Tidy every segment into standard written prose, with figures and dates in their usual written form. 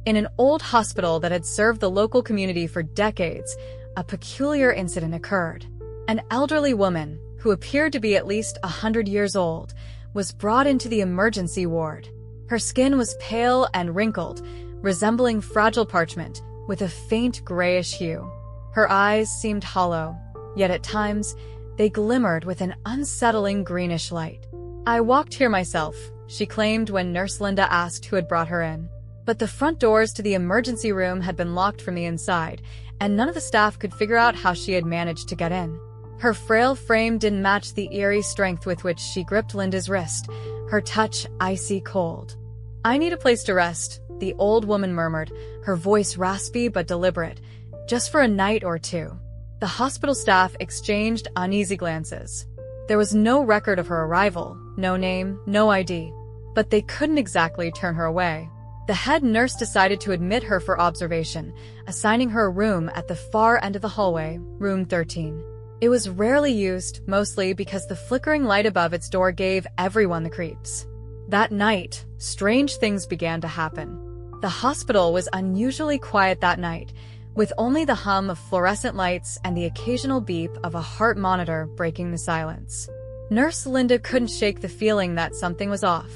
In an old hospital that had served the local community for decades, a peculiar incident occurred. An elderly woman, who appeared to be at least 100 years old, was brought into the emergency ward. Her skin was pale and wrinkled, resembling fragile parchment, with a faint grayish hue. Her eyes seemed hollow, yet at times, they glimmered with an unsettling greenish light. "I walked here myself," she claimed when Nurse Linda asked who had brought her in. But the front doors to the emergency room had been locked from the inside, and none of the staff could figure out how she had managed to get in. Her frail frame didn't match the eerie strength with which she gripped Linda's wrist, her touch icy cold. "I need a place to rest," the old woman murmured, her voice raspy but deliberate. "Just for a night or two." The hospital staff exchanged uneasy glances. There was no record of her arrival, no name, no ID. But they couldn't exactly turn her away. The head nurse decided to admit her for observation, assigning her a room at the far end of the hallway, room 13. It was rarely used, mostly because the flickering light above its door gave everyone the creeps. That night, strange things began to happen. The hospital was unusually quiet that night, with only the hum of fluorescent lights and the occasional beep of a heart monitor breaking the silence. Nurse Linda couldn't shake the feeling that something was off.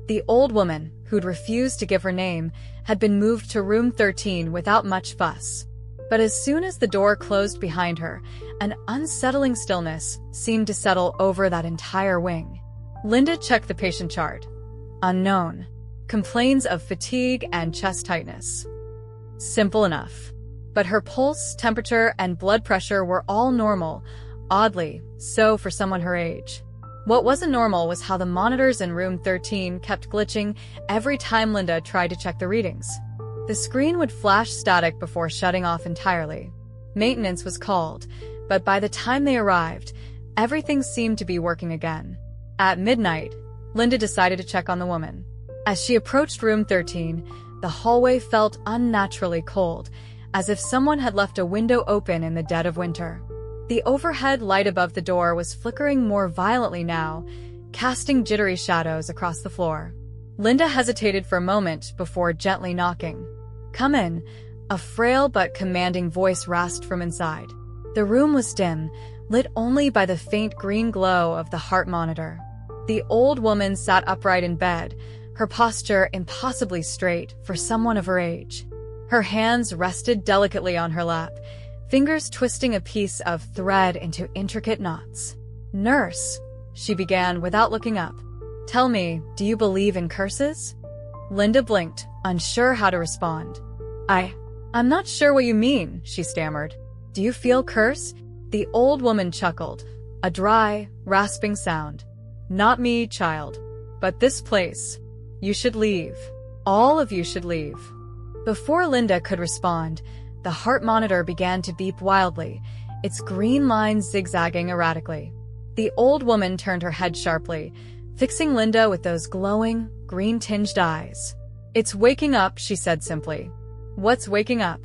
The old woman, who'd refused to give her name, had been moved to room 13 without much fuss. But as soon as the door closed behind her, an unsettling stillness seemed to settle over that entire wing. Linda checked the patient chart. Unknown. Complains of fatigue and chest tightness. Simple enough. But her pulse, temperature, and blood pressure were all normal, oddly so for someone her age. What wasn't normal was how the monitors in room 13 kept glitching every time Linda tried to check the readings. The screen would flash static before shutting off entirely. Maintenance was called, but by the time they arrived, everything seemed to be working again. At midnight, Linda decided to check on the woman. As she approached room 13, the hallway felt unnaturally cold, as if someone had left a window open in the dead of winter. The overhead light above the door was flickering more violently now, casting jittery shadows across the floor. Linda hesitated for a moment before gently knocking. "Come in," a frail but commanding voice rasped from inside. The room was dim, lit only by the faint green glow of the heart monitor. The old woman sat upright in bed, her posture impossibly straight for someone of her age. Her hands rested delicately on her lap, fingers twisting a piece of thread into intricate knots. "Nurse," she began without looking up. "Tell me, do you believe in curses?" Linda blinked, unsure how to respond. I'm not sure what you mean," she stammered. "Do you feel curse?" The old woman chuckled, a dry, rasping sound. "Not me, child. But this place. You should leave. All of you should leave." Before Linda could respond, the heart monitor began to beep wildly, its green lines zigzagging erratically. The old woman turned her head sharply, fixing Linda with those glowing, green-tinged eyes. "It's waking up," she said simply. "What's waking up?"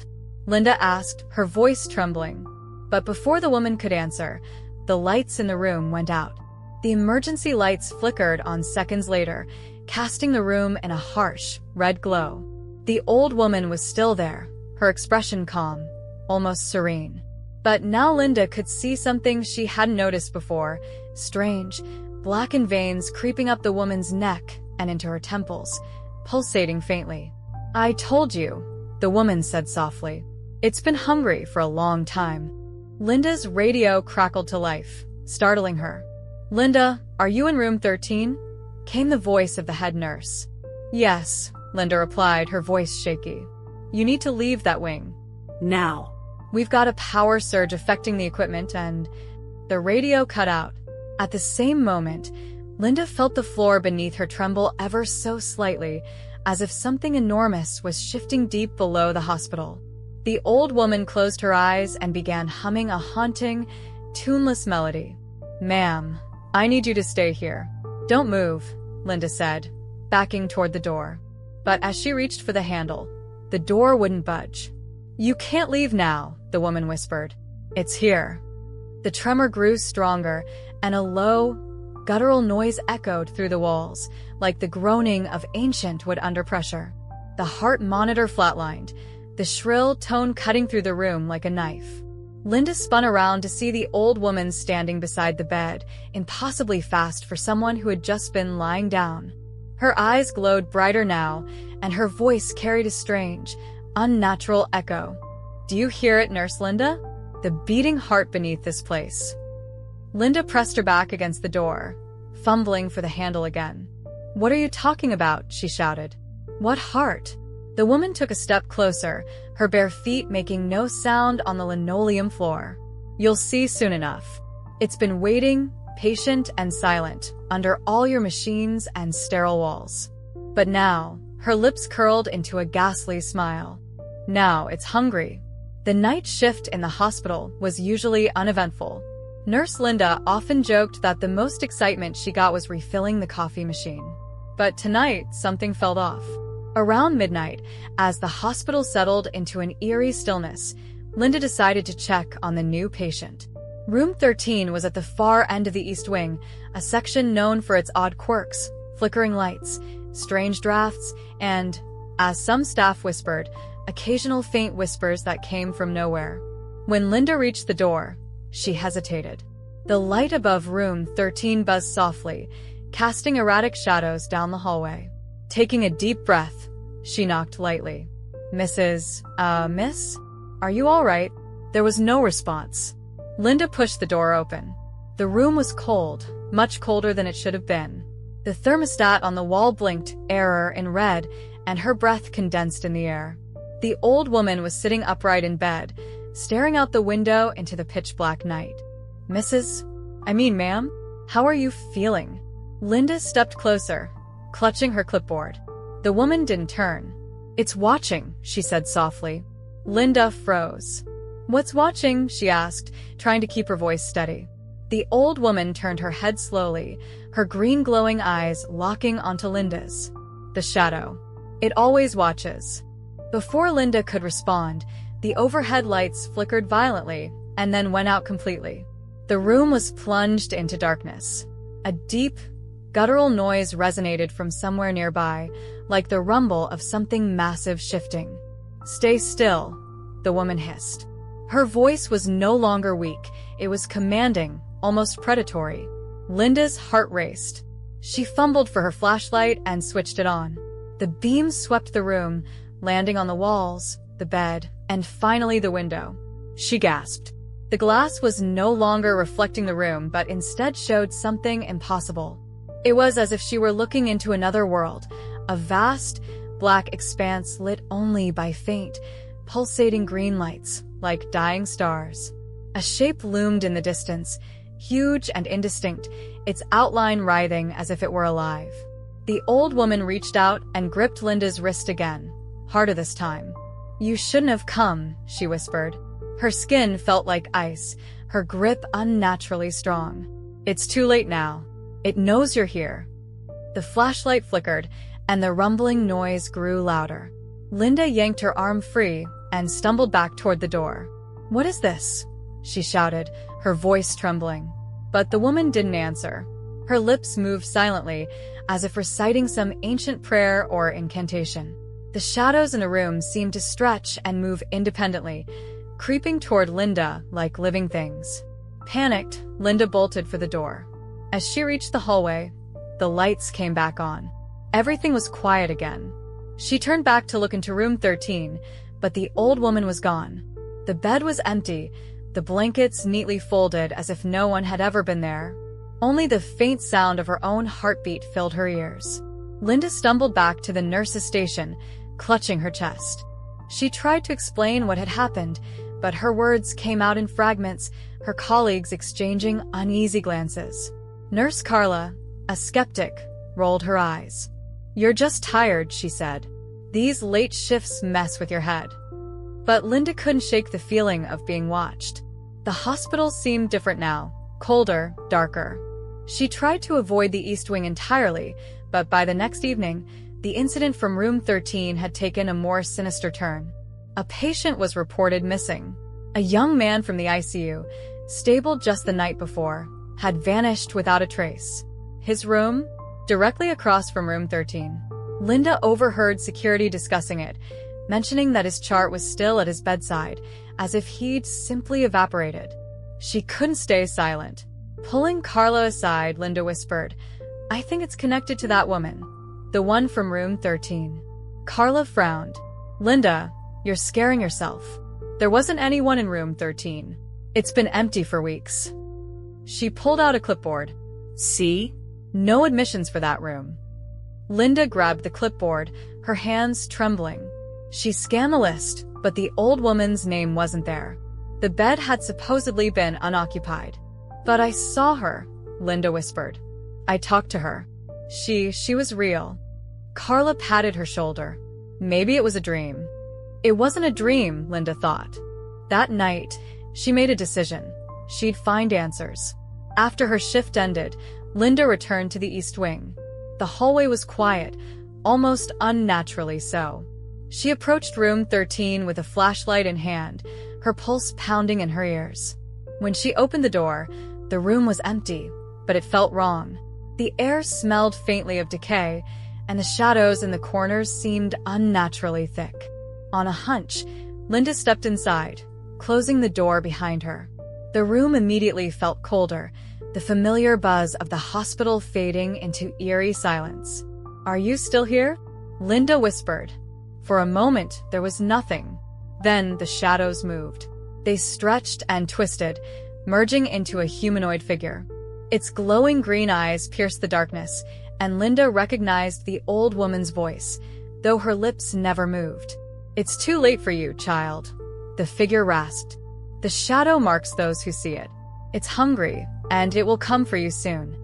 Linda asked, her voice trembling. But before the woman could answer, the lights in the room went out. The emergency lights flickered on seconds later, casting the room in a harsh, red glow. The old woman was still there, her expression calm, almost serene. But now Linda could see something she hadn't noticed before, strange, blackened veins creeping up the woman's neck and into her temples, pulsating faintly. "I told you," the woman said softly. "It's been hungry for a long time." Linda's radio crackled to life, startling her. "Linda, are you in room 13? Came the voice of the head nurse. "Yes," Linda replied, her voice shaky. "You need to leave that wing. Now. We've got a power surge affecting the equipment and..." The radio cut out. At the same moment, Linda felt the floor beneath her tremble ever so slightly, as if something enormous was shifting deep below the hospital. The old woman closed her eyes and began humming a haunting, tuneless melody. "Ma'am, I need you to stay here. Don't move," Linda said, backing toward the door. But as she reached for the handle, the door wouldn't budge. "You can't leave now," the woman whispered. "It's here." The tremor grew stronger, and a low, guttural noise echoed through the walls, like the groaning of ancient wood under pressure. The heart monitor flatlined, the shrill tone cutting through the room like a knife. Linda spun around to see the old woman standing beside the bed, impossibly fast for someone who had just been lying down. Her eyes glowed brighter now, and her voice carried a strange, unnatural echo. "Do you hear it, Nurse Linda? The beating heart beneath this place." Linda pressed her back against the door, fumbling for the handle again. "What are you talking about?" she shouted. "What heart?" The woman took a step closer, her bare feet making no sound on the linoleum floor. "You'll see soon enough. It's been waiting, patient and silent, under all your machines and sterile walls. But now," her lips curled into a ghastly smile, "now it's hungry." The night shift in the hospital was usually uneventful. Nurse Linda often joked that the most excitement she got was refilling the coffee machine. But tonight, something felt off. Around midnight, as the hospital settled into an eerie stillness, Linda decided to check on the new patient. Room 13 was at the far end of the East Wing, a section known for its odd quirks, flickering lights, strange drafts, and, as some staff whispered, occasional faint whispers that came from nowhere. When Linda reached the door, she hesitated. The light above room 13 buzzed softly, casting erratic shadows down the hallway. Taking a deep breath, she knocked lightly. Miss? Are you all right?" There was no response. Linda pushed the door open. The room was cold, much colder than it should have been. The thermostat on the wall blinked error in red, and her breath condensed in the air. The old woman was sitting upright in bed, staring out the window into the pitch-black night. Ma'am, how are you feeling?" Linda stepped closer, clutching her clipboard. The woman didn't turn. "It's watching," she said softly. Linda froze. "What's watching?" she asked, trying to keep her voice steady. The old woman turned her head slowly, her green glowing eyes locking onto Linda's. "The shadow. It always watches." Before Linda could respond, the overhead lights flickered violently and then went out completely. The room was plunged into darkness. A deep, guttural noise resonated from somewhere nearby, like the rumble of something massive shifting. "Stay still," the woman hissed. Her voice was no longer weak, it was commanding, almost predatory. Linda's heart raced. She fumbled for her flashlight and switched it on. The beam swept the room, landing on the walls, the bed, and finally the window. She gasped. The glass was no longer reflecting the room, but instead showed something impossible. It was as if she were looking into another world, a vast, black expanse lit only by faint, pulsating green lights, like dying stars. A shape loomed in the distance, huge and indistinct, its outline writhing as if it were alive. The old woman reached out and gripped Linda's wrist again, harder this time. "You shouldn't have come," she whispered. Her skin felt like ice, her grip unnaturally strong. "It's too late now. It knows you're here." The flashlight flickered, and the rumbling noise grew louder. Linda yanked her arm free and stumbled back toward the door. "What is this?" she shouted, her voice trembling. But the woman didn't answer. Her lips moved silently, as if reciting some ancient prayer or incantation. The shadows in the room seemed to stretch and move independently, creeping toward Linda like living things. Panicked, Linda bolted for the door. As she reached the hallway, the lights came back on. Everything was quiet again. She turned back to look into room 13, but the old woman was gone. The bed was empty, the blankets neatly folded as if no one had ever been there. Only the faint sound of her own heartbeat filled her ears. Linda stumbled back to the nurse's station, clutching her chest. She tried to explain what had happened, but her words came out in fragments, her colleagues exchanging uneasy glances. Nurse Carla, a skeptic, rolled her eyes. "You're just tired," she said. "These late shifts mess with your head." But Linda couldn't shake the feeling of being watched. The hospital seemed different now, colder, darker. She tried to avoid the East Wing entirely, but by the next evening, the incident from room 13 had taken a more sinister turn. A patient was reported missing. A young man from the ICU, stabled just the night before, had vanished without a trace. His room? Directly across from room 13. Linda overheard security discussing it, mentioning that his chart was still at his bedside, as if he'd simply evaporated. She couldn't stay silent. Pulling Carla aside, Linda whispered, "I think it's connected to that woman, the one from room 13. Carla frowned. "Linda, you're scaring yourself. There wasn't anyone in room 13. It's been empty for weeks." She pulled out a clipboard. "See? No admissions for that room." Linda grabbed the clipboard, her hands trembling. She scanned the list, but the old woman's name wasn't there. The bed had supposedly been unoccupied. "But I saw her," Linda whispered. "I talked to her. She was real." Carla patted her shoulder. Maybe it was a dream. It wasn't a dream, Linda thought. That night, she made a decision. She'd find answers. After her shift ended, Linda returned to the East Wing. The hallway was quiet, almost unnaturally so. She approached room 13 with a flashlight in hand, her pulse pounding in her ears. When she opened the door, the room was empty, but it felt wrong. The air smelled faintly of decay, and the shadows in the corners seemed unnaturally thick. On a hunch, Linda stepped inside, closing the door behind her. The room immediately felt colder, the familiar buzz of the hospital fading into eerie silence. "Are you still here?" Linda whispered. For a moment, there was nothing. Then the shadows moved. They stretched and twisted, merging into a humanoid figure. Its glowing green eyes pierced the darkness, and Linda recognized the old woman's voice, though her lips never moved. "It's too late for you, child," the figure rasped. "The shadow marks those who see it. It's hungry, and it will come for you soon."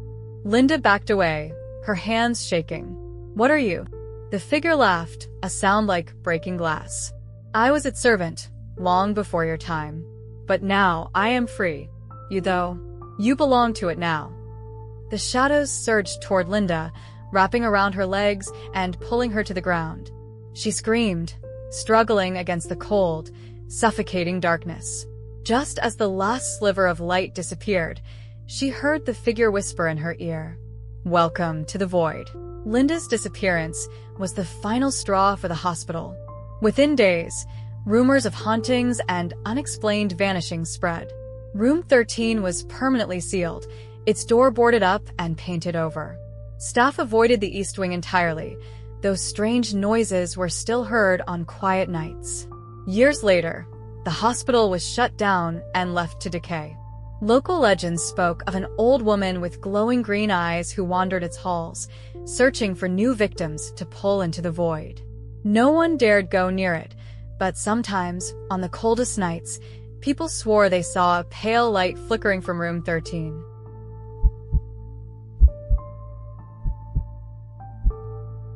Linda backed away, her hands shaking. "What are you?" The figure laughed, a sound like breaking glass. "I was its servant, long before your time. But now I am free. You belong to it now." The shadows surged toward Linda, wrapping around her legs and pulling her to the ground. She screamed, struggling against the cold, suffocating darkness. Just as the last sliver of light disappeared, she heard the figure whisper in her ear, "Welcome to the void." Linda's disappearance was the final straw for the hospital. Within days, rumors of hauntings and unexplained vanishings spread. Room 13 was permanently sealed, its door boarded up and painted over. Staff avoided the East Wing entirely, though strange noises were still heard on quiet nights. Years later, the hospital was shut down and left to decay. Local legends spoke of an old woman with glowing green eyes who wandered its halls, searching for new victims to pull into the void. No one dared go near it, but sometimes, on the coldest nights, people swore they saw a pale light flickering from room 13.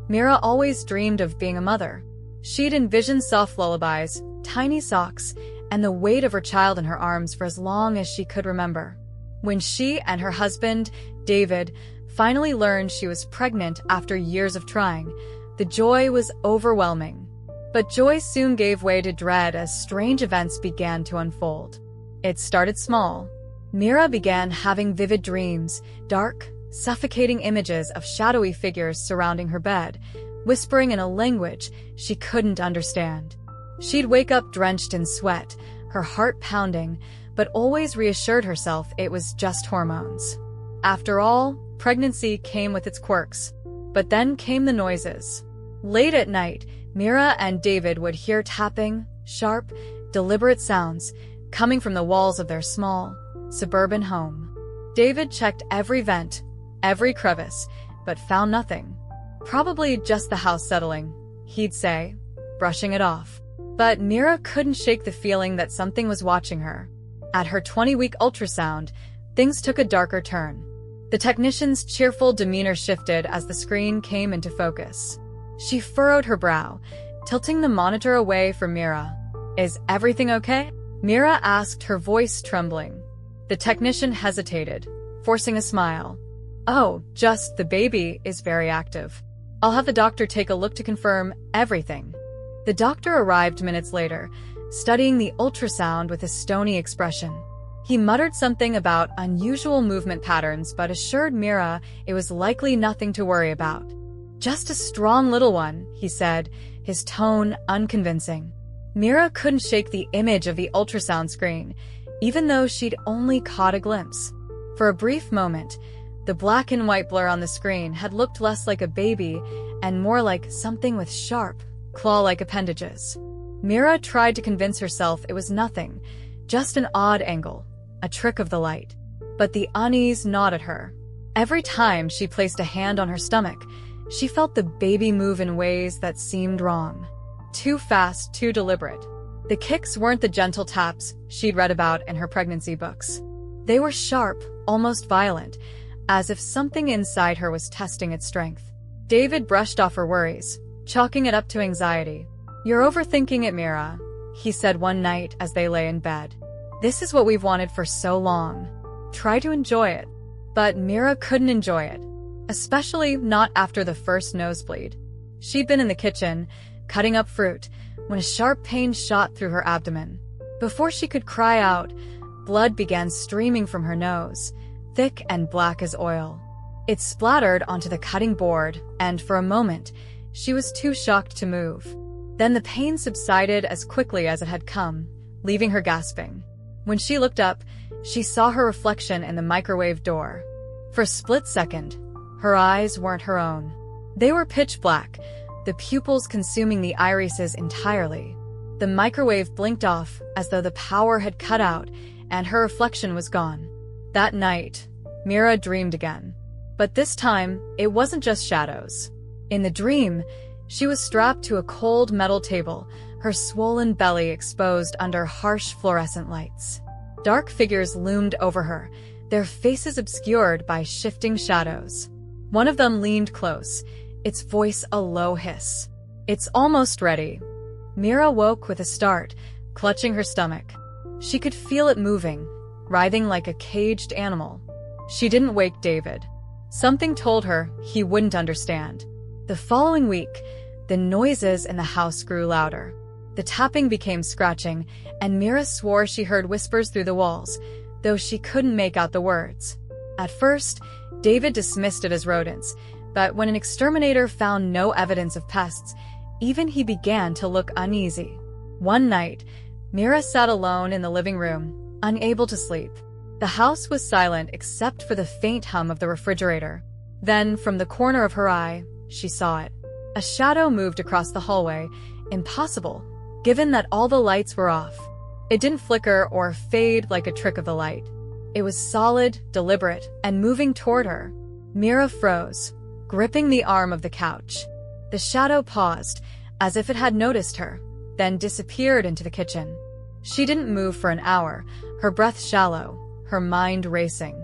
Mira always dreamed of being a mother. She'd envisioned soft lullabies, tiny socks, and the weight of her child in her arms for as long as she could remember. When she and her husband, David, finally learned she was pregnant after years of trying, the joy was overwhelming. But joy soon gave way to dread as strange events began to unfold. It started small. Mira began having vivid dreams, dark, suffocating images of shadowy figures surrounding her bed, whispering in a language she couldn't understand. She'd wake up drenched in sweat, her heart pounding, but always reassured herself it was just hormones. After all, pregnancy came with its quirks. But then came the noises. Late at night, Mira and David would hear tapping, sharp, deliberate sounds coming from the walls of their small, suburban home. David checked every vent, every crevice, but found nothing. "Probably just the house settling," he'd say, brushing it off. But Mira couldn't shake the feeling that something was watching her. At her 20-week ultrasound, things took a darker turn. The technician's cheerful demeanor shifted as the screen came into focus. She furrowed her brow, tilting the monitor away from Mira. "Is everything okay?" Mira asked, her voice trembling. The technician hesitated, forcing a smile. "Oh, just the baby is very active. I'll have the doctor take a look to confirm everything." The doctor arrived minutes later, studying the ultrasound with a stony expression. He muttered something about unusual movement patterns but assured Mira it was likely nothing to worry about. "Just a strong little one," he said, his tone unconvincing. Mira couldn't shake the image of the ultrasound screen, even though she'd only caught a glimpse. For a brief moment, the black and white blur on the screen had looked less like a baby and more like something with sharp, claw-like appendages. Mira tried to convince herself it was nothing, just an odd angle, a trick of the light. But the unease gnawed at her. Every time she placed a hand on her stomach, she felt the baby move in ways that seemed wrong. Too fast, too deliberate. The kicks weren't the gentle taps she'd read about in her pregnancy books. They were sharp, almost violent, as if something inside her was testing its strength. David brushed off her worries, chalking it up to anxiety. "You're overthinking it, Mira," he said one night as they lay in bed. "This is what we've wanted for so long. Try to enjoy it." But Mira couldn't enjoy it, especially not after the first nosebleed. She'd been in the kitchen, cutting up fruit, when a sharp pain shot through her abdomen. Before she could cry out, blood began streaming from her nose, thick and black as oil. It splattered onto the cutting board, and for a moment, she was too shocked to move. Then the pain subsided as quickly as it had come, leaving her gasping. When she looked up, she saw her reflection in the microwave door. For a split second, her eyes weren't her own. They were pitch black, the pupils consuming the irises entirely. The microwave blinked off as though the power had cut out, and her reflection was gone. That night, Mira dreamed again. But this time, it wasn't just shadows. In the dream, she was strapped to a cold metal table, her swollen belly exposed under harsh fluorescent lights. Dark figures loomed over her, their faces obscured by shifting shadows. One of them leaned close, its voice a low hiss. "It's almost ready." Mira woke with a start, clutching her stomach. She could feel it moving, writhing like a caged animal. She didn't wake David. Something told her he wouldn't understand. The following week, the noises in the house grew louder. The tapping became scratching, and Mira swore she heard whispers through the walls, though she couldn't make out the words. At first, David dismissed it as rodents, but when an exterminator found no evidence of pests, even he began to look uneasy. One night, Mira sat alone in the living room, unable to sleep. The house was silent except for the faint hum of the refrigerator. Then, from the corner of her eye, she saw it. A shadow moved across the hallway, impossible, given that all the lights were off. It didn't flicker or fade like a trick of the light. It was solid, deliberate, and moving toward her. Mira froze, gripping the arm of the couch. The shadow paused, as if it had noticed her, then disappeared into the kitchen. She didn't move for an hour, her breath shallow, her mind racing.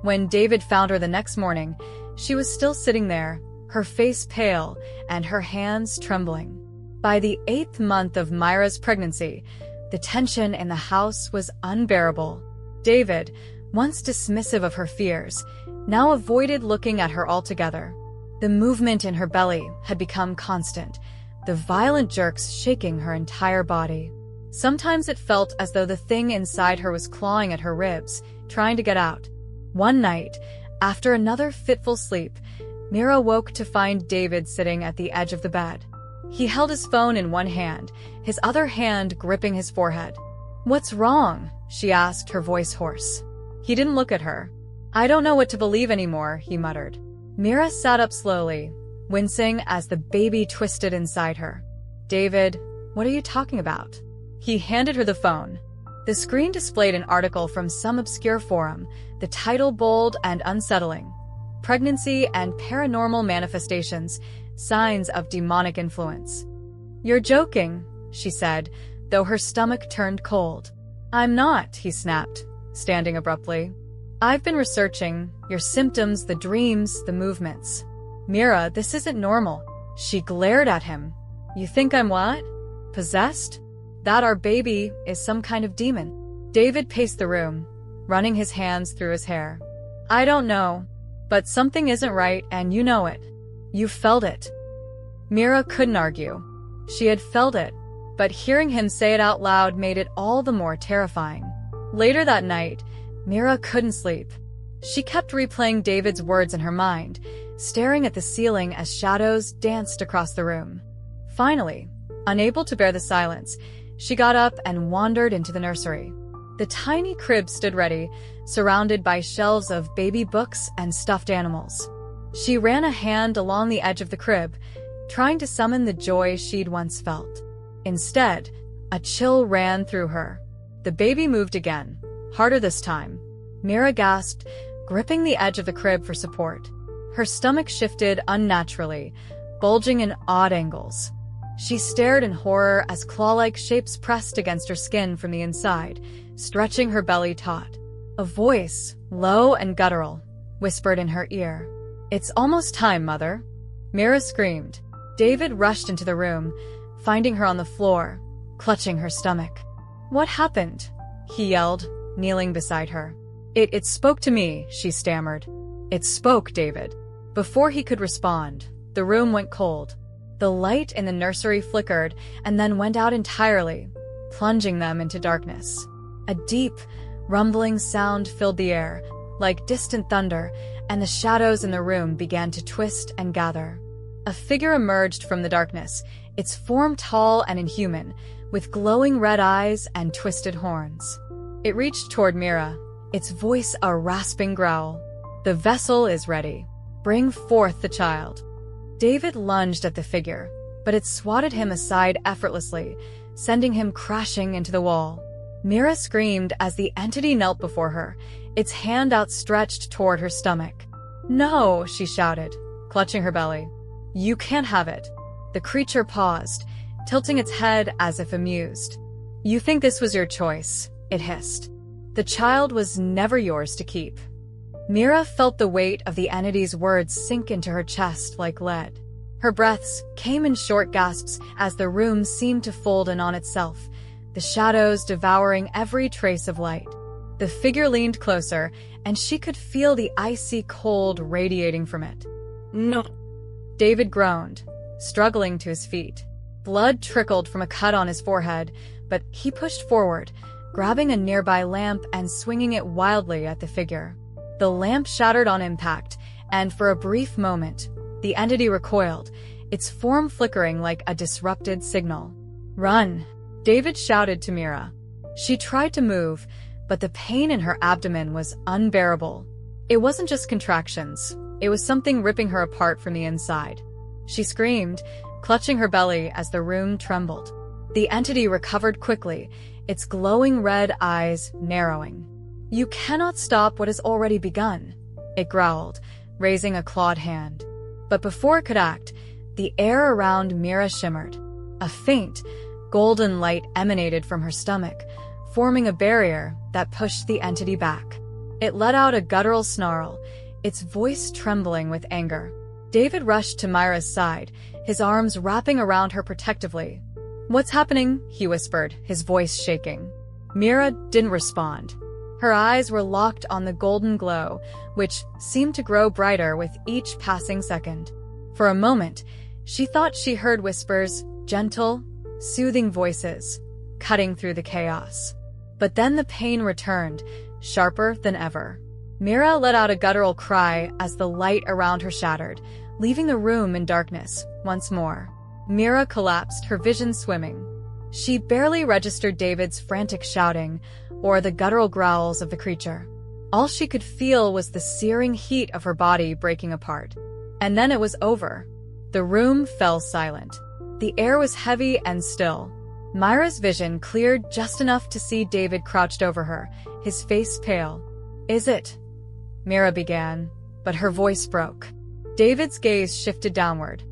When David found her the next morning, she was still sitting there, her face pale and her hands trembling. By the 8th month of Myra's pregnancy, the tension in the house was unbearable. David, once dismissive of her fears, now avoided looking at her altogether. The movement in her belly had become constant, the violent jerks shaking her entire body. Sometimes it felt as though the thing inside her was clawing at her ribs, trying to get out. One night, after another fitful sleep, Mira woke to find David sitting at the edge of the bed. He held his phone in one hand, his other hand gripping his forehead. "What's wrong?" she asked, her voice hoarse. He didn't look at her. "I don't know what to believe anymore," he muttered. Mira sat up slowly, wincing as the baby twisted inside her. "David, what are you talking about?" He handed her the phone. The screen displayed an article from some obscure forum, the title bold and unsettling. "Pregnancy and Paranormal Manifestations, Signs of Demonic Influence." "You're joking," she said, though her stomach turned cold. "I'm not," he snapped, standing abruptly. "I've been researching your symptoms, the dreams, the movements." "Mira, this isn't normal." She glared at him. "You think I'm what? Possessed? That our baby is some kind of demon?" David paced the room, running his hands through his hair. "I don't know, but something isn't right and you know it. You felt it." Mira couldn't argue. She had felt it, but hearing him say it out loud made it all the more terrifying. Later that night, Mira couldn't sleep. She kept replaying David's words in her mind, staring at the ceiling as shadows danced across the room. Finally, unable to bear the silence, she got up and wandered into the nursery. The tiny crib stood ready, surrounded by shelves of baby books and stuffed animals. She ran a hand along the edge of the crib, trying to summon the joy she'd once felt. Instead, a chill ran through her. The baby moved again, harder this time. Mira gasped, gripping the edge of the crib for support. Her stomach shifted unnaturally, bulging in odd angles. She stared in horror as claw-like shapes pressed against her skin from the inside, stretching her belly taut. A voice, low and guttural, whispered in her ear. "It's almost time, Mother." Mira screamed. David rushed into the room, finding her on the floor, clutching her stomach. "What happened?" he yelled, kneeling beside her. It spoke to me," she stammered. "It spoke, David." Before he could respond, the room went cold. The light in the nursery flickered and then went out entirely, plunging them into darkness. A deep, rumbling sound filled the air, like distant thunder, and the shadows in the room began to twist and gather. A figure emerged from the darkness, its form tall and inhuman, with glowing red eyes and twisted horns. It reached toward Mira, its voice a rasping growl. "The vessel is ready. Bring forth the child." David lunged at the figure, but it swatted him aside effortlessly, sending him crashing into the wall. Mira screamed as the entity knelt before her, its hand outstretched toward her stomach. "No," she shouted, clutching her belly. "You can't have it." The creature paused, tilting its head as if amused. "You think this was your choice," it hissed. "The child was never yours to keep." Mira felt the weight of the entity's words sink into her chest like lead. Her breaths came in short gasps as the room seemed to fold in on itself, the shadows devouring every trace of light. The figure leaned closer, and she could feel the icy cold radiating from it. "No." David groaned, struggling to his feet. Blood trickled from a cut on his forehead, but he pushed forward, grabbing a nearby lamp and swinging it wildly at the figure. The lamp shattered on impact, and for a brief moment, the entity recoiled, its form flickering like a disrupted signal. "Run!" David shouted to Mira. She tried to move, but the pain in her abdomen was unbearable. It wasn't just contractions, it was something ripping her apart from the inside. She screamed, clutching her belly as the room trembled. The entity recovered quickly, its glowing red eyes narrowing. "You cannot stop what has already begun," it growled, raising a clawed hand. But before it could act, the air around Mira shimmered. A faint, golden light emanated from her stomach, forming a barrier that pushed the entity back. It let out a guttural snarl, its voice trembling with anger. David rushed to Myra's side, his arms wrapping around her protectively. "What's happening?" he whispered, his voice shaking. Mira didn't respond. Her eyes were locked on the golden glow, which seemed to grow brighter with each passing second. For a moment, she thought she heard whispers, gentle, soothing voices, cutting through the chaos. But then the pain returned, sharper than ever. Mira let out a guttural cry as the light around her shattered, leaving the room in darkness once more. Mira collapsed, her vision swimming. She barely registered David's frantic shouting or the guttural growls of the creature. All she could feel was the searing heat of her body breaking apart. And then it was over. The room fell silent. The air was heavy and still. Myra's vision cleared just enough to see David crouched over her, his face pale. "Is it?" Mira began, but her voice broke. David's gaze shifted downward.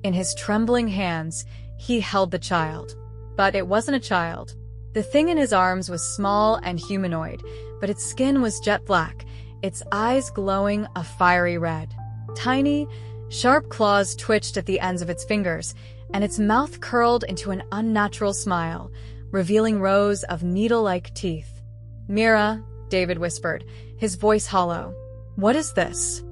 In his trembling hands, he held the child. But it wasn't a child. The thing in his arms was small and humanoid, but its skin was jet black, its eyes glowing a fiery red. Tiny, sharp claws twitched at the ends of its fingers, and its mouth curled into an unnatural smile, revealing rows of needle-like teeth. "Mira," David whispered, his voice hollow. "What is this?"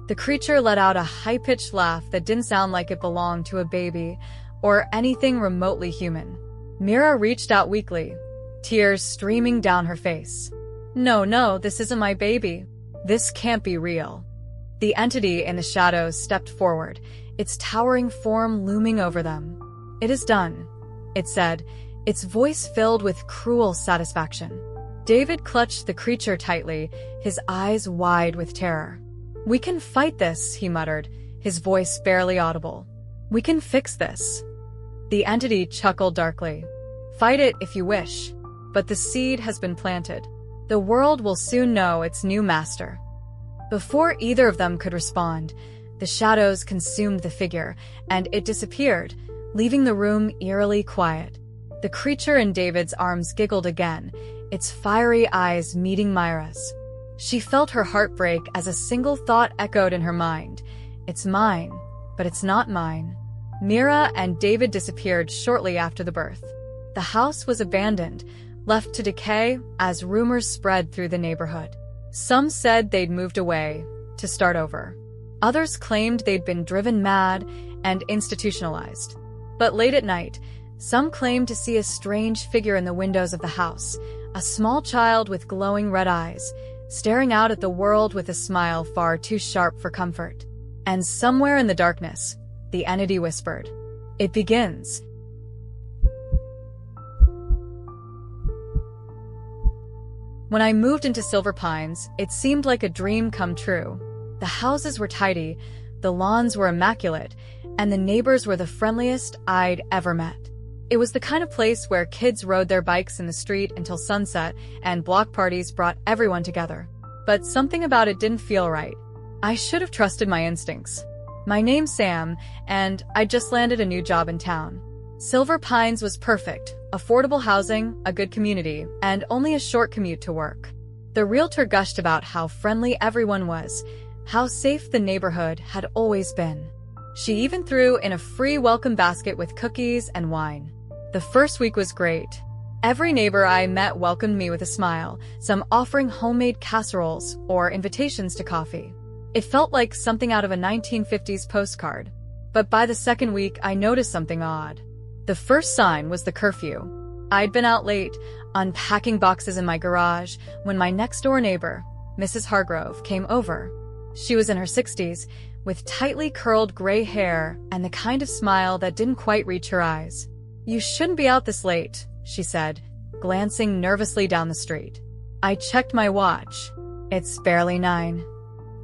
The creature let out a high-pitched laugh that didn't sound like it belonged to a baby or anything remotely human. Mira reached out weakly, tears streaming down her face. No, this isn't my baby. This can't be real." The entity in the shadows stepped forward, its towering form looming over them. "It is done," it said, its voice filled with cruel satisfaction. David clutched the creature tightly, his eyes wide with terror. "We can fight this," he muttered, his voice barely audible. "We can fix this." The entity chuckled darkly. "Fight it if you wish, but the seed has been planted. The world will soon know its new master." Before either of them could respond, the shadows consumed the figure, and it disappeared, leaving the room eerily quiet. The creature in David's arms giggled again, its fiery eyes meeting Myra's. She felt her heart break as a single thought echoed in her mind. "It's mine, but it's not mine." Myra and David disappeared shortly after the birth. The house was abandoned, left to decay as rumors spread through the neighborhood. Some said they'd moved away, to start over. Others claimed they'd been driven mad and institutionalized. But late at night, some claimed to see a strange figure in the windows of the house, a small child with glowing red eyes, staring out at the world with a smile far too sharp for comfort. And somewhere in the darkness, the entity whispered, "It begins." When I moved into Silver Pines, it seemed like a dream come true. The houses were tidy, the lawns were immaculate, and the neighbors were the friendliest I'd ever met. It was the kind of place where kids rode their bikes in the street until sunset, and block parties brought everyone together. But something about it didn't feel right. I should have trusted my instincts. My name's Sam, and I'd just landed a new job in town. Silver Pines was perfect, affordable housing, a good community, and only a short commute to work. The realtor gushed about how friendly everyone was, how safe the neighborhood had always been. She even threw in a free welcome basket with cookies and wine. The first week was great. Every neighbor I met welcomed me with a smile, some offering homemade casseroles or invitations to coffee. It felt like something out of a 1950s postcard. But by the second week, I noticed something odd. The first sign was the curfew. I'd been out late, unpacking boxes in my garage, when my next-door neighbor, Mrs. Hargrove, came over. She was in her 60s, with tightly curled gray hair and the kind of smile that didn't quite reach her eyes. "You shouldn't be out this late," she said, glancing nervously down the street. I checked my watch. "It's barely 9.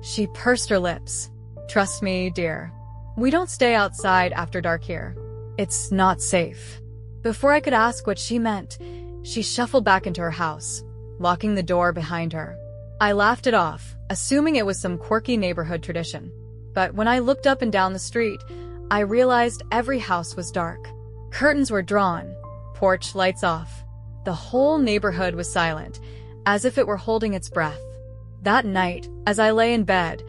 She pursed her lips. "Trust me, dear. We don't stay outside after dark here. It's not safe." Before I could ask what she meant, she shuffled back into her house, locking the door behind her. I laughed it off, assuming it was some quirky neighborhood tradition. But when I looked up and down the street, I realized every house was dark. Curtains were drawn, porch lights off. The whole neighborhood was silent, as if it were holding its breath. That night, as I lay in bed,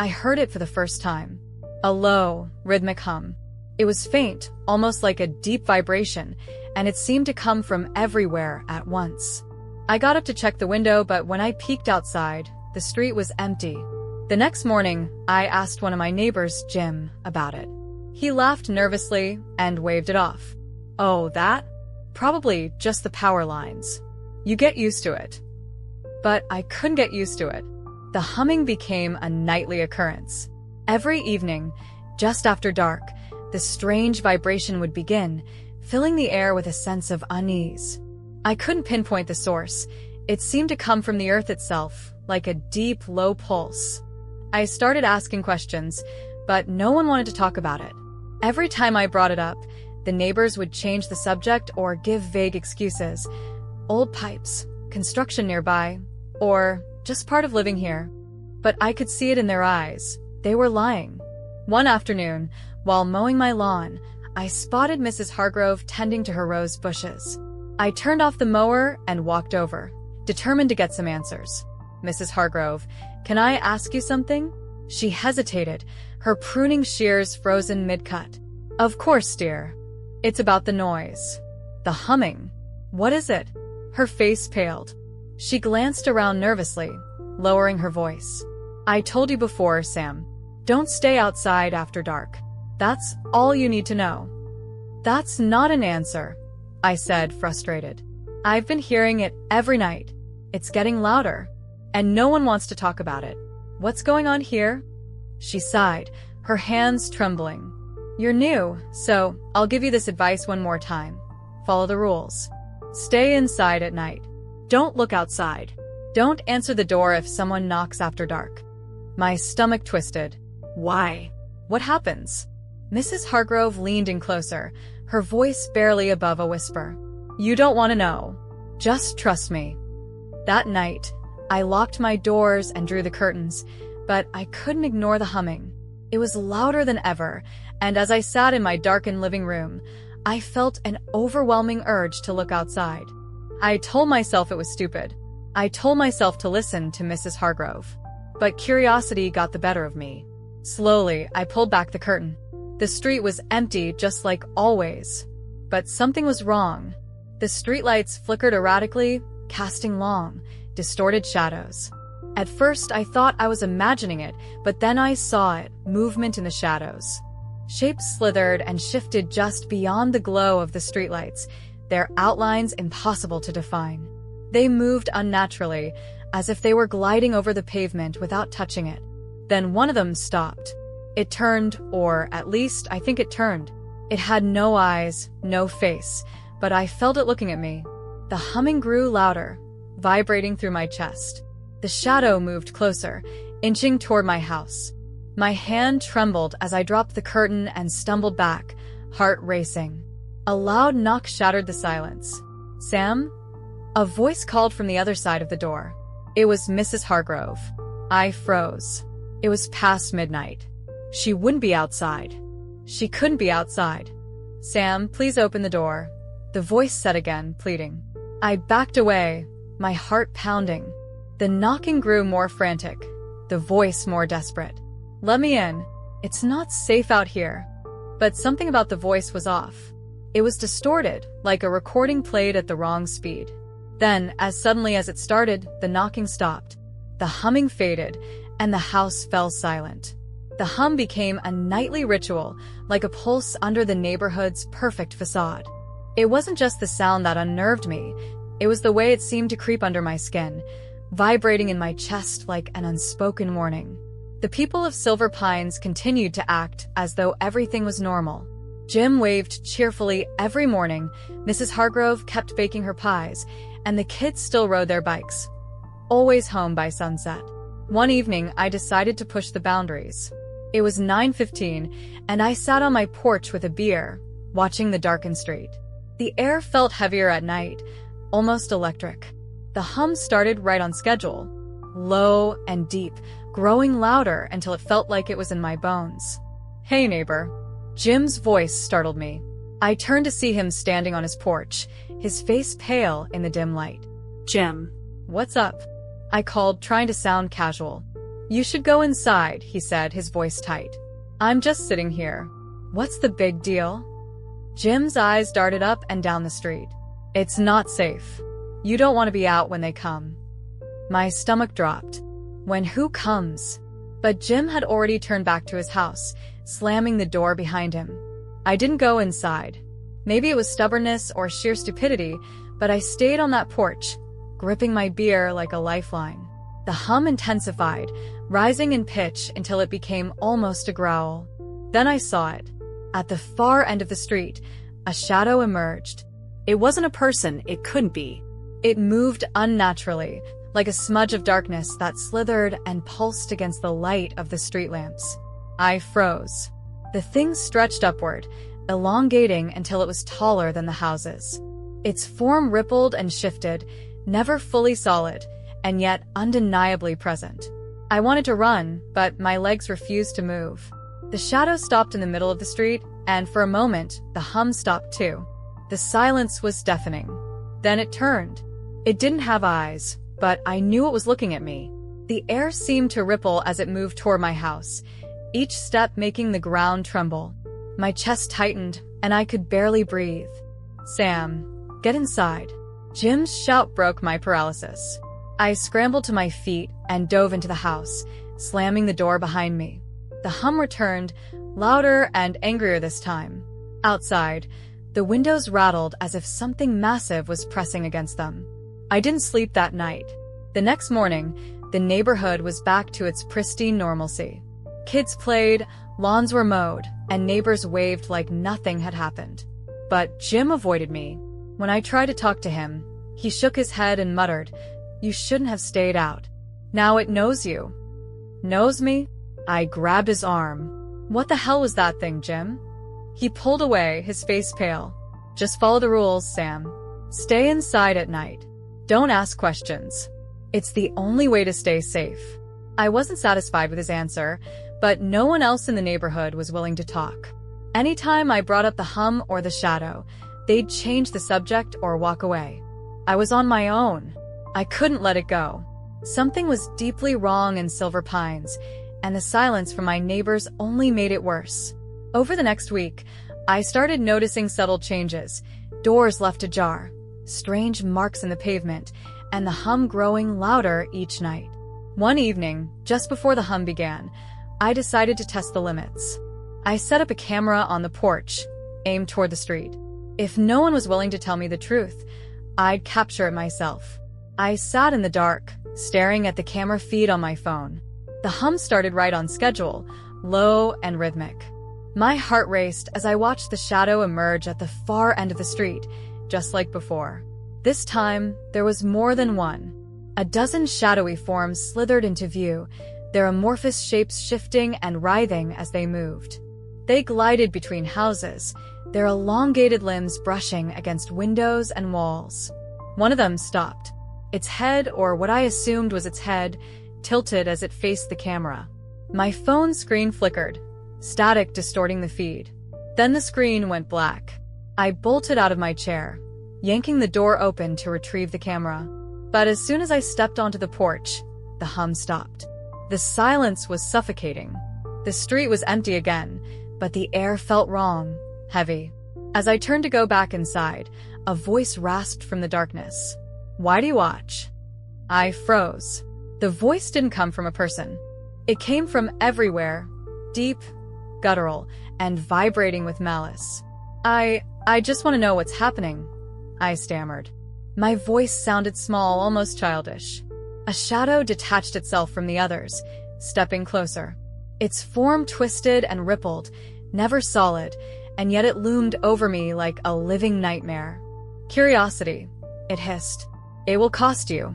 I heard it for the first time. A low, rhythmic hum. It was faint, almost like a deep vibration, and it seemed to come from everywhere at once. I got up to check the window, but when I peeked outside, the street was empty. The next morning, I asked one of my neighbors, Jim, about it. He laughed nervously and waved it off. "Oh, that? Probably just the power lines. You get used to it." But I couldn't get used to it. The humming became a nightly occurrence. Every evening, just after dark, the strange vibration would begin, filling the air with a sense of unease. I couldn't pinpoint the source. It seemed to come from the earth itself, like a deep, low pulse. I started asking questions, but no one wanted to talk about it. Every time I brought it up, the neighbors would change the subject or give vague excuses. Old pipes, construction nearby, or just part of living here. But I could see it in their eyes. They were lying. One afternoon, while mowing my lawn, I spotted Mrs. Hargrove tending to her rose bushes. I turned off the mower and walked over, determined to get some answers. "Mrs. Hargrove, can I ask you something?" She hesitated, her pruning shears frozen mid-cut. "Of course, dear. It's about the noise. The humming. What is it?" Her face paled. She glanced around nervously, lowering her voice. "I told you before, Sam. Don't stay outside after dark. That's all you need to know." "That's not an answer," I said, frustrated. "I've been hearing it every night. It's getting louder, and no one wants to talk about it. What's going on here?" She sighed, her hands trembling. You're new, so I'll give you this advice one more time. Follow the rules. Stay inside at night. Don't look outside. Don't answer the door if someone knocks after dark. My stomach twisted. Why? What happens? Mrs. Hargrove leaned in closer, her voice barely above a whisper. You don't want to know. Just trust me. That night, I locked my doors and drew the curtains, but I couldn't ignore the humming. It was louder than ever, and as I sat in my darkened living room, I felt an overwhelming urge to look outside. I told myself it was stupid. I told myself to listen to Mrs. Hargrove. But curiosity got the better of me. Slowly, I pulled back the curtain. The street was empty just like always. But something was wrong. The streetlights flickered erratically, casting long, distorted shadows. At first, I thought I was imagining it, but then I saw it, movement in the shadows. Shapes slithered and shifted just beyond the glow of the streetlights, their outlines impossible to define. They moved unnaturally, as if they were gliding over the pavement without touching it. Then one of them stopped. It turned, or at least I think it turned. It had no eyes, no face, but I felt it looking at me. The humming grew louder, vibrating through my chest. The shadow moved closer, inching toward my house. My hand trembled as I dropped the curtain and stumbled back, heart racing. A loud knock shattered the silence. Sam? A voice called from the other side of the door. It was Mrs. Hargrove. I froze. It was past midnight. She wouldn't be outside. She couldn't be outside. Sam, please open the door. The voice said again, pleading. I backed away, my heart pounding. The knocking grew more frantic, the voice more desperate. Let me in. It's not safe out here. But something about the voice was off. It was distorted, like a recording played at the wrong speed. Then, as suddenly as it started, the knocking stopped. The humming faded, and the house fell silent. The hum became a nightly ritual, like a pulse under the neighborhood's perfect facade. It wasn't just the sound that unnerved me, it was the way it seemed to creep under my skin, vibrating in my chest like an unspoken warning. The people of Silver Pines continued to act as though everything was normal. Jim waved cheerfully every morning, Mrs. Hargrove kept baking her pies, and the kids still rode their bikes. Always home by sunset. One evening, I decided to push the boundaries. It was 9:15, and I sat on my porch with a beer, watching the darkened street. The air felt heavier at night, almost electric. The hum started right on schedule, low and deep, growing louder until it felt like it was in my bones. Hey, neighbor. Jim's voice startled me. I turned to see him standing on his porch, his face pale in the dim light. Jim. What's up? I called, trying to sound casual. You should go inside, he said, his voice tight. I'm just sitting here. What's the big deal? Jim's eyes darted up and down the street. It's not safe. You don't want to be out when they come. My stomach dropped. When who comes? But Jim had already turned back to his house, slamming the door behind him. I didn't go inside. Maybe it was stubbornness or sheer stupidity, but I stayed on that porch, gripping my beer like a lifeline. The hum intensified, rising in pitch until it became almost a growl. Then I saw it. At the far end of the street, a shadow emerged. It wasn't a person, it couldn't be. It moved unnaturally, like a smudge of darkness that slithered and pulsed against the light of the street lamps. I froze. The thing stretched upward, elongating until it was taller than the houses. Its form rippled and shifted, never fully solid, and yet undeniably present. I wanted to run, but my legs refused to move. The shadow stopped in the middle of the street, and for a moment, the hum stopped too. The silence was deafening. Then it turned. It didn't have eyes, but I knew it was looking at me. The air seemed to ripple as it moved toward my house, each step making the ground tremble. My chest tightened, and I could barely breathe. Sam, get inside. Jim's shout broke my paralysis. I scrambled to my feet and dove into the house, slamming the door behind me. The hum returned, louder and angrier this time. Outside, the windows rattled as if something massive was pressing against them. I didn't sleep that night. The next morning, the neighborhood was back to its pristine normalcy. Kids played, lawns were mowed, and neighbors waved like nothing had happened. But Jim avoided me. When I tried to talk to him, he shook his head and muttered, "You shouldn't have stayed out. Now it knows you." Knows me? I grabbed his arm. "What the hell was that thing, Jim?" He pulled away, his face pale. "Just follow the rules, Sam. Stay inside at night. Don't ask questions. It's the only way to stay safe." I wasn't satisfied with his answer, but no one else in the neighborhood was willing to talk. Anytime I brought up the hum or the shadow, they'd change the subject or walk away. I was on my own. I couldn't let it go. Something was deeply wrong in Silver Pines, and the silence from my neighbors only made it worse. Over the next week, I started noticing subtle changes: doors left ajar, strange marks in the pavement, and the hum growing louder each night. One evening, just before the hum began, I decided to test the limits. I set up a camera on the porch, aimed toward the street. If no one was willing to tell me the truth, I'd capture it myself. I sat in the dark, staring at the camera feed on my phone. The hum started right on schedule, low and rhythmic. My heart raced as I watched the shadow emerge at the far end of the street, just like before. This time, there was more than one. A dozen shadowy forms slithered into view, their amorphous shapes shifting and writhing as they moved. They glided between houses, their elongated limbs brushing against windows and walls. One of them stopped. Its head, or what I assumed was its head, tilted as it faced the camera. My phone screen flickered, static distorting the feed. Then the screen went black. I bolted out of my chair, yanking the door open to retrieve the camera. But as soon as I stepped onto the porch, the hum stopped. The silence was suffocating. The street was empty again, but the air felt wrong, heavy. As I turned to go back inside, a voice rasped from the darkness. "Why do you watch?" I froze. The voice didn't come from a person. It came from everywhere, deep, guttural, and vibrating with malice. I just want to know what's happening," I stammered. My voice sounded small, almost childish. A shadow detached itself from the others, stepping closer. Its form twisted and rippled, never solid, and yet it loomed over me like a living nightmare. "Curiosity," it hissed. "It will cost you."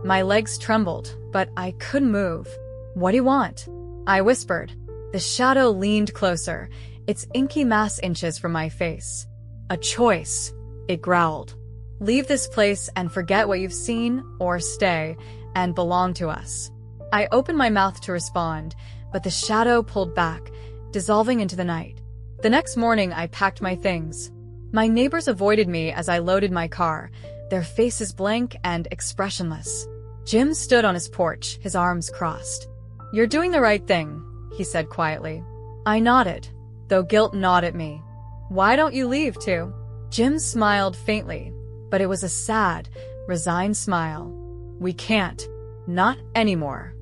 My legs trembled, but I couldn't move. "What do you want?" I whispered. The shadow leaned closer, its inky mass inches from my face. "A choice," it growled. "Leave this place and forget what you've seen, or stay and belong to us." I opened my mouth to respond, but the shadow pulled back, dissolving into the night. The next morning, I packed my things. My neighbors avoided me as I loaded my car, their faces blank and expressionless. Jim stood on his porch, his arms crossed. "You're doing the right thing," he said quietly. I nodded, though guilt gnawed at me. "Why don't you leave too?" Jim smiled faintly, but it was a sad, resigned smile. "We can't. Not anymore."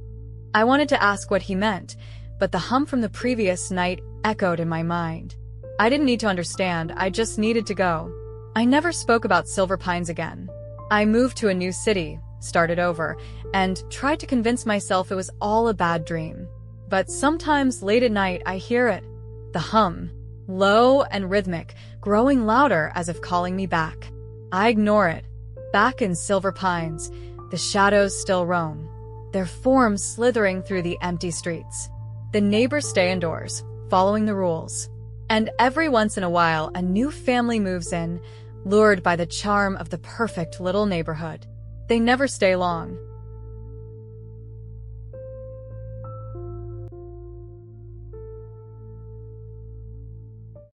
I wanted to ask what he meant, but the hum from the previous night echoed in my mind. I didn't need to understand, I just needed to go. I never spoke about Silver Pines again. I moved to a new city, started over, and tried to convince myself it was all a bad dream. But sometimes late at night I hear it. The hum, low and rhythmic, growing louder as if calling me back. I ignore it. Back in Silver Pines, the shadows still roam, their forms slithering through the empty streets. The neighbors stay indoors, following the rules. And every once in a while, a new family moves in, lured by the charm of the perfect little neighborhood. They never stay long.